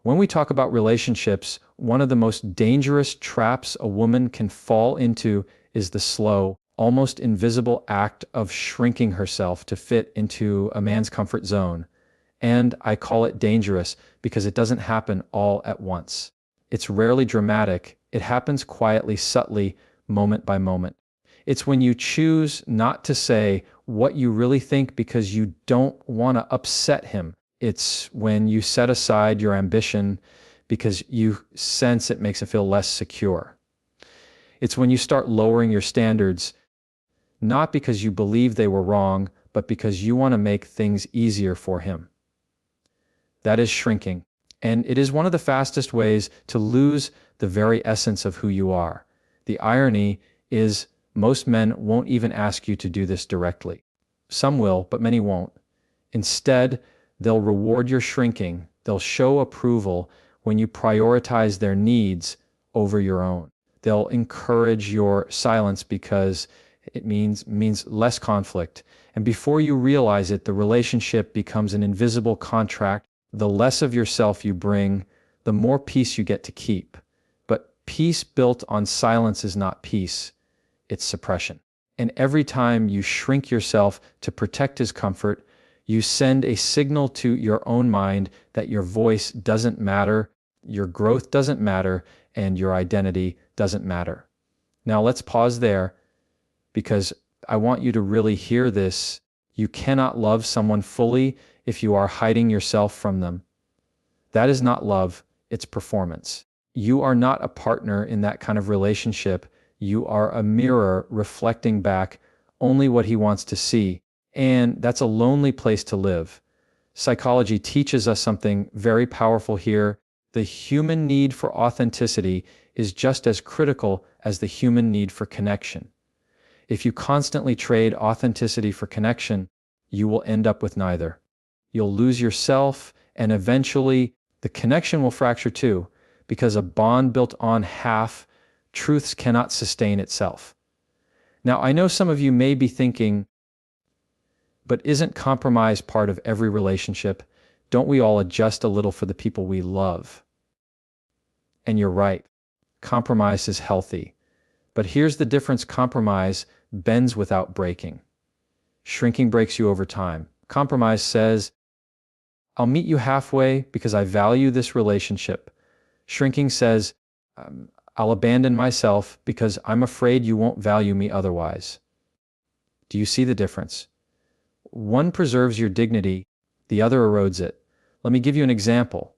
When we talk about relationships, one of the most dangerous traps a woman can fall into is the slow, almost invisible act of shrinking herself to fit into a man's comfort zone. And I call it dangerous because it doesn't happen all at once. It's rarely dramatic. It happens quietly, subtly, moment by moment. It's when you choose not to say what you really think because you don't want to upset him. It's when you set aside your ambition because you sense it makes him feel less secure. It's when you start lowering your standards, not because you believe they were wrong, but because you want to make things easier for him. That is shrinking. And it is one of the fastest ways to lose the very essence of who you are. The irony is most men won't even ask you to do this directly. Some will, but many won't. Instead, they'll reward your shrinking. They'll show approval when you prioritize their needs over your own. They'll encourage your silence because it means less conflict. And before you realize it, the relationship becomes an invisible contract. The less of yourself you bring, the more peace you get to keep. But peace built on silence is not peace, it's suppression. And every time you shrink yourself to protect his comfort, you send a signal to your own mind that your voice doesn't matter, your growth doesn't matter, and your identity doesn't matter. Now let's pause there because I want you to really hear this. You cannot love someone fully if you are hiding yourself from them. That is not love, it's performance. You are not a partner in that kind of relationship. You are a mirror reflecting back only what he wants to see. And that's a lonely place to live. Psychology teaches us something very powerful here. The human need for authenticity is just as critical as the human need for connection. If you constantly trade authenticity for connection, you will end up with neither. You'll lose yourself, and eventually the connection will fracture too, because a bond built on half-truths cannot sustain itself. Now, I know some of you may be thinking, but isn't compromise part of every relationship? Don't we all adjust a little for the people we love? And you're right. Compromise is healthy. But here's the difference: compromise bends without breaking. Shrinking breaks you over time. Compromise says, I'll meet you halfway because I value this relationship. Shrinking says, I'll abandon myself because I'm afraid you won't value me otherwise. Do you see the difference? One preserves your dignity, the other erodes it. Let me give you an example.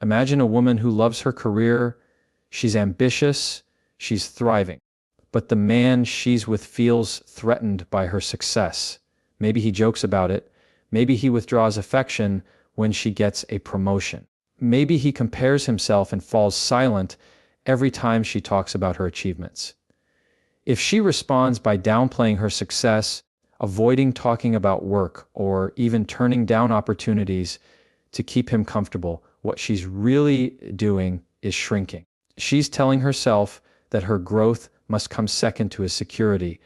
Imagine a woman who loves her career, she's ambitious, she's thriving, but the man she's with feels threatened by her success. Maybe he jokes about it. Maybe he withdraws affection when she gets a promotion. Maybe he compares himself and falls silent every time she talks about her achievements. If she responds by downplaying her success, avoiding talking about work, or even turning down opportunities to keep him comfortable, what she's really doing is shrinking. She's telling herself that her growth must come second to his security.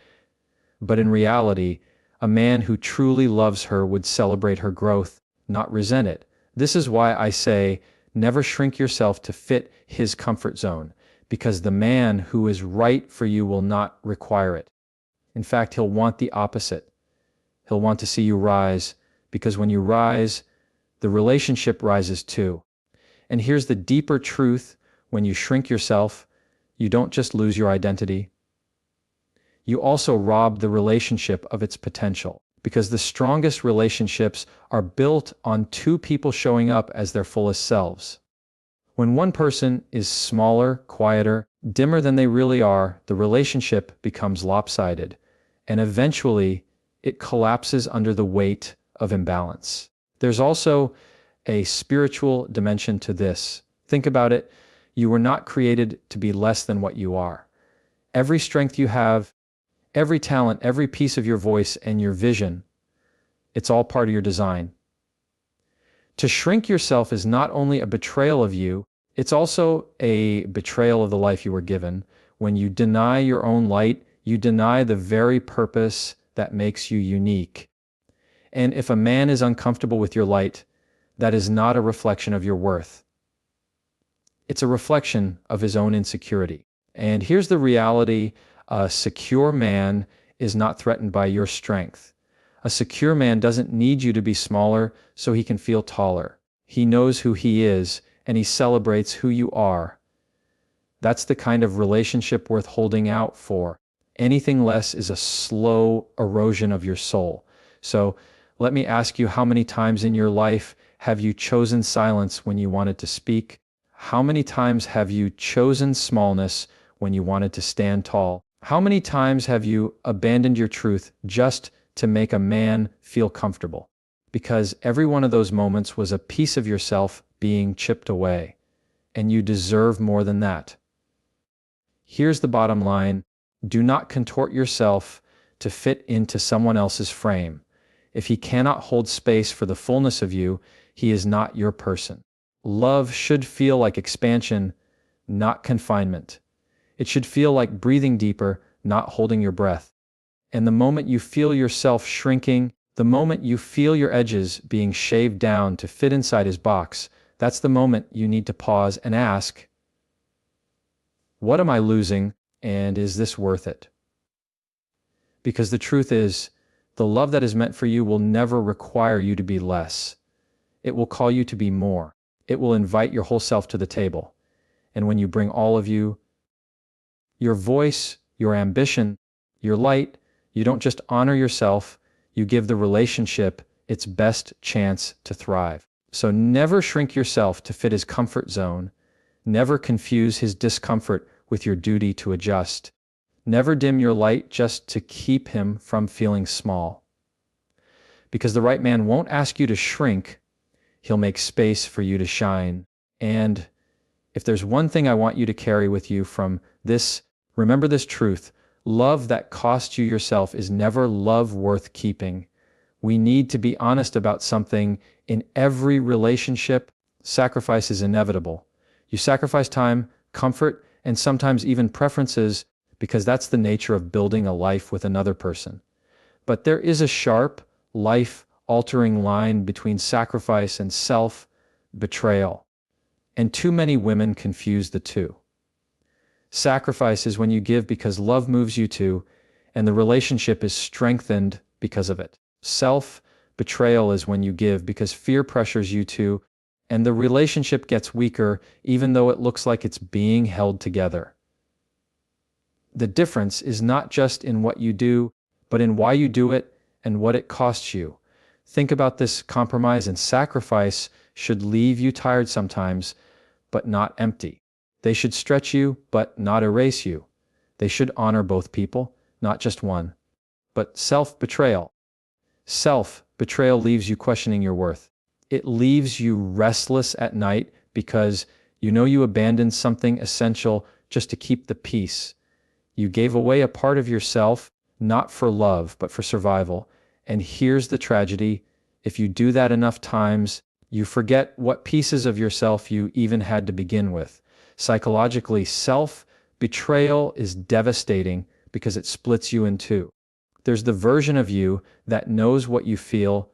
But in reality, a man who truly loves her would celebrate her growth, not resent it. This is why I say, never shrink yourself to fit his comfort zone, because the man who is right for you will not require it. In fact, he'll want the opposite. He'll want to see you rise, because when you rise, the relationship rises too. And here's the deeper truth: when you shrink yourself, you don't just lose your identity. You also rob the relationship of its potential, because the strongest relationships are built on two people showing up as their fullest selves. When one person is smaller, quieter, dimmer than they really are, the relationship becomes lopsided, and eventually it collapses under the weight of imbalance. There's also a spiritual dimension to this. Think about it. You were not created to be less than what you are. Every strength you have, every talent, every piece of your voice and your vision, it's all part of your design. To shrink yourself is not only a betrayal of you, it's also a betrayal of the life you were given. When you deny your own light, you deny the very purpose that makes you unique. And if a man is uncomfortable with your light, that is not a reflection of your worth. It's a reflection of his own insecurity. And here's the reality: a secure man is not threatened by your strength. A secure man doesn't need you to be smaller so he can feel taller. He knows who he is, and he celebrates who you are. That's the kind of relationship worth holding out for. Anything less is a slow erosion of your soul. So let me ask you, how many times in your life have you chosen silence when you wanted to speak? How many times have you chosen smallness when you wanted to stand tall? How many times have you abandoned your truth just to make a man feel comfortable? Because every one of those moments was a piece of yourself being chipped away, and you deserve more than that. Here's the bottom line: do not contort yourself to fit into someone else's frame. If he cannot hold space for the fullness of you, he is not your person. Love should feel like expansion, not confinement. It should feel like breathing deeper, not holding your breath. And the moment you feel yourself shrinking, the moment you feel your edges being shaved down to fit inside his box, that's the moment you need to pause and ask, what am I losing, and is this worth it? Because the truth is, the love that is meant for you will never require you to be less. It will call you to be more. It will invite your whole self to the table. And when you bring all of you, your voice, your ambition, your light, you don't just honor yourself, you give the relationship its best chance to thrive. So never shrink yourself to fit his comfort zone. Never confuse his discomfort with your duty to adjust. Never dim your light just to keep him from feeling small. Because the right man won't ask you to shrink, he'll make space for you to shine. And if there's one thing I want you to carry with you from this, remember this truth: love that costs you yourself is never love worth keeping. We need to be honest about something. In every relationship, sacrifice is inevitable. You sacrifice time, comfort, and sometimes even preferences, because that's the nature of building a life with another person. But there is a sharp, life-altering line between sacrifice and self-betrayal. And too many women confuse the two. Sacrifice is when you give because love moves you to, and the relationship is strengthened because of it. Self-betrayal is when you give because fear pressures you to, and the relationship gets weaker even though it looks like it's being held together. The difference is not just in what you do, but in why you do it and what it costs you. Think about this: compromise and sacrifice should leave you tired sometimes, but not empty. They should stretch you, but not erase you. They should honor both people, not just one. But self-betrayal leaves you questioning your worth. It leaves you restless at night because you know you abandoned something essential just to keep the peace. You gave away a part of yourself, not for love, but for survival. And here's the tragedy: if you do that enough times, you forget what pieces of yourself you even had to begin with. Psychologically, self-betrayal is devastating because it splits you in two. There's the version of you that knows what you feel,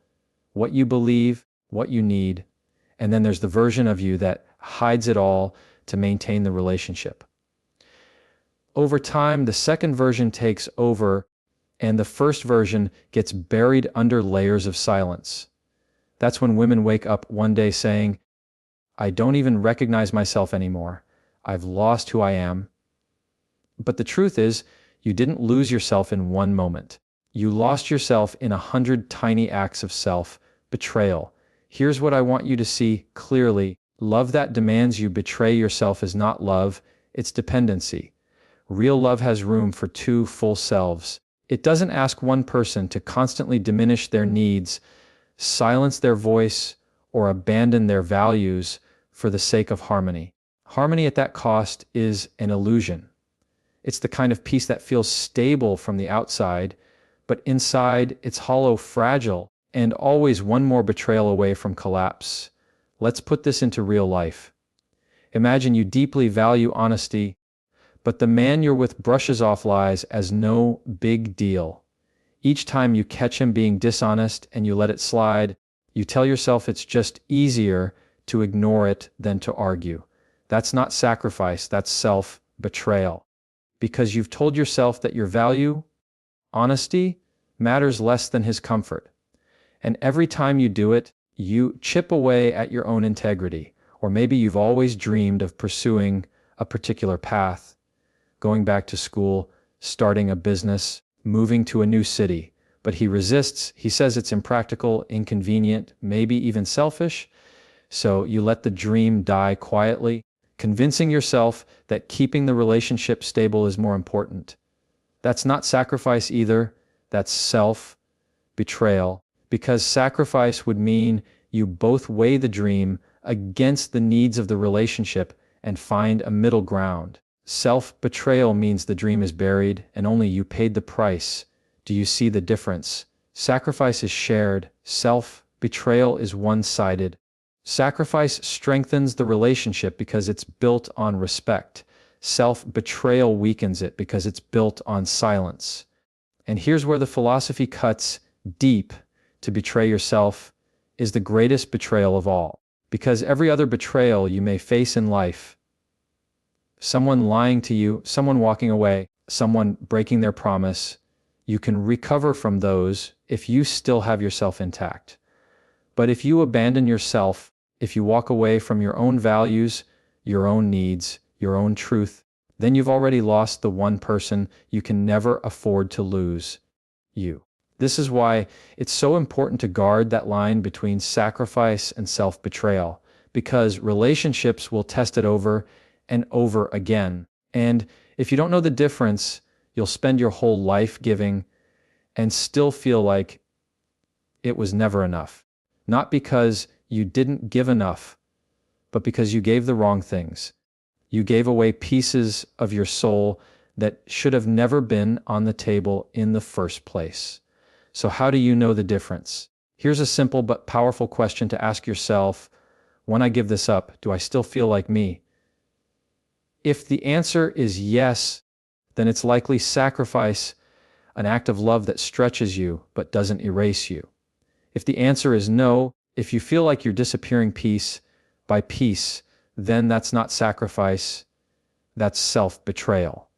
what you believe, what you need, and then there's the version of you that hides it all to maintain the relationship. Over time, the second version takes over, and the first version gets buried under layers of silence. That's when women wake up one day saying, "I don't even recognize myself anymore. I've lost who I am." But the truth is, you didn't lose yourself in one moment. You lost yourself in 100 tiny acts of self-betrayal. Here's what I want you to see clearly: love that demands you betray yourself is not love, it's dependency. Real love has room for two full selves. It doesn't ask one person to constantly diminish their needs, silence their voice, or abandon their values for the sake of harmony. Harmony at that cost is an illusion. It's the kind of peace that feels stable from the outside, but inside it's hollow, fragile, and always one more betrayal away from collapse. Let's put this into real life. Imagine you deeply value honesty, but the man you're with brushes off lies as no big deal. Each time you catch him being dishonest and you let it slide, you tell yourself it's just easier to ignore it than to argue. That's not sacrifice, that's self-betrayal. Because you've told yourself that your value, honesty, matters less than his comfort. And every time you do it, you chip away at your own integrity. Or maybe you've always dreamed of pursuing a particular path, going back to school, starting a business, moving to a new city. But he resists. He says it's impractical, inconvenient, maybe even selfish. So you let the dream die quietly, convincing yourself that keeping the relationship stable is more important. That's not sacrifice either. That's self-betrayal. Because sacrifice would mean you both weigh the dream against the needs of the relationship and find a middle ground. Self-betrayal means the dream is buried and only you paid the price. Do you see the difference? Sacrifice is shared. Self-betrayal is one-sided. Sacrifice strengthens the relationship because it's built on respect. Self-betrayal weakens it because it's built on silence. And here's where the philosophy cuts deep. To betray yourself is the greatest betrayal of all. Because every other betrayal you may face in life, someone lying to you, someone walking away, someone breaking their promise, you can recover from those if you still have yourself intact. But if you abandon yourself, if you walk away from your own values, your own needs, your own truth, then you've already lost the one person you can never afford to lose: you. This is why it's so important to guard that line between sacrifice and self-betrayal, because relationships will test it over and over again. And if you don't know the difference, you'll spend your whole life giving and still feel like it was never enough. Not because you didn't give enough, but because you gave the wrong things. You gave away pieces of your soul that should have never been on the table in the first place. So how do you know the difference? Here's a simple but powerful question to ask yourself. When I give this up, do I still feel like me? If the answer is yes, then it's likely sacrifice, an act of love that stretches you but doesn't erase you. If the answer is no, if you feel like you're disappearing piece by piece, then that's not sacrifice, that's self-betrayal.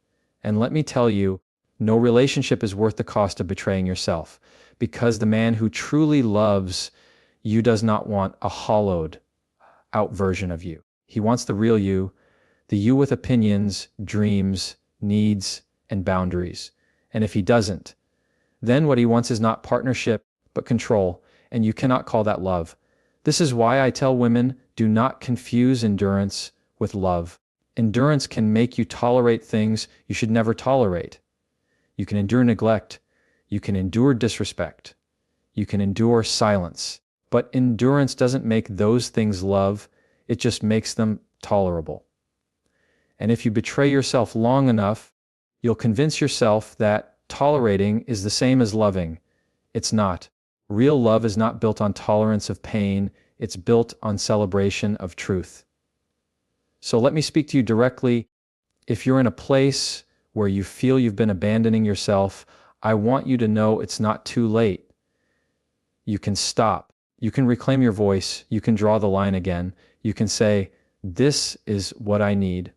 And let me tell you, no relationship is worth the cost of betraying yourself, because the man who truly loves you does not want a hollowed out version of you. He wants the real you, the you with opinions, dreams, needs, and boundaries. And if he doesn't, then what he wants is not partnership, but control, and you cannot call that love. This is why I tell women, do not confuse endurance with love. Endurance can make you tolerate things you should never tolerate. You can endure neglect. You can endure disrespect. You can endure silence. But endurance doesn't make those things love. It just makes them tolerable. And if you betray yourself long enough, you'll convince yourself that tolerating is the same as loving. It's not. Real love is not built on tolerance of pain. It's built on celebration of truth. So let me speak to you directly. If you're in a place where you feel you've been abandoning yourself, I want you to know it's not too late. You can stop. You can reclaim your voice. You can draw the line again. You can say, this is what I need.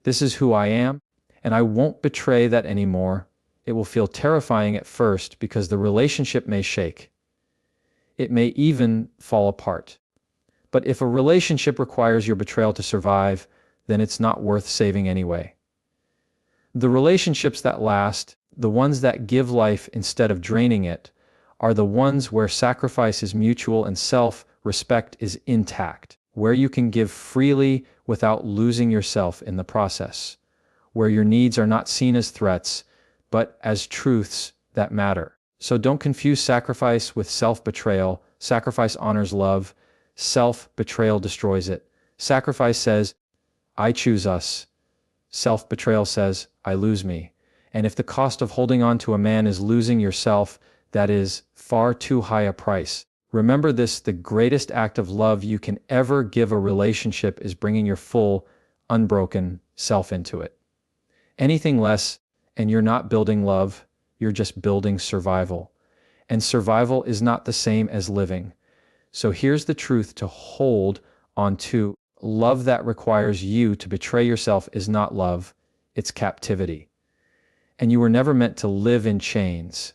This is who I am, and I won't betray that anymore. It will feel terrifying at first because the relationship may shake. It may even fall apart. But if a relationship requires your betrayal to survive, then it's not worth saving anyway. The relationships that last, the ones that give life instead of draining it, are the ones where sacrifice is mutual and self-respect is intact, where you can give freely without losing yourself in the process, where your needs are not seen as threats, but as truths that matter. So don't confuse sacrifice with self-betrayal. Sacrifice honors love. Self-betrayal destroys it. Sacrifice says, I choose us. Self-betrayal says, I lose me. And if the cost of holding on to a man is losing yourself, that is far too high a price. Remember this, the greatest act of love you can ever give a relationship is bringing your full, unbroken self into it. Anything less, and you're not building love, you're just building survival. And survival is not the same as living. So here's the truth to hold on to. Love that requires you to betray yourself is not love, it's captivity. And you were never meant to live in chains.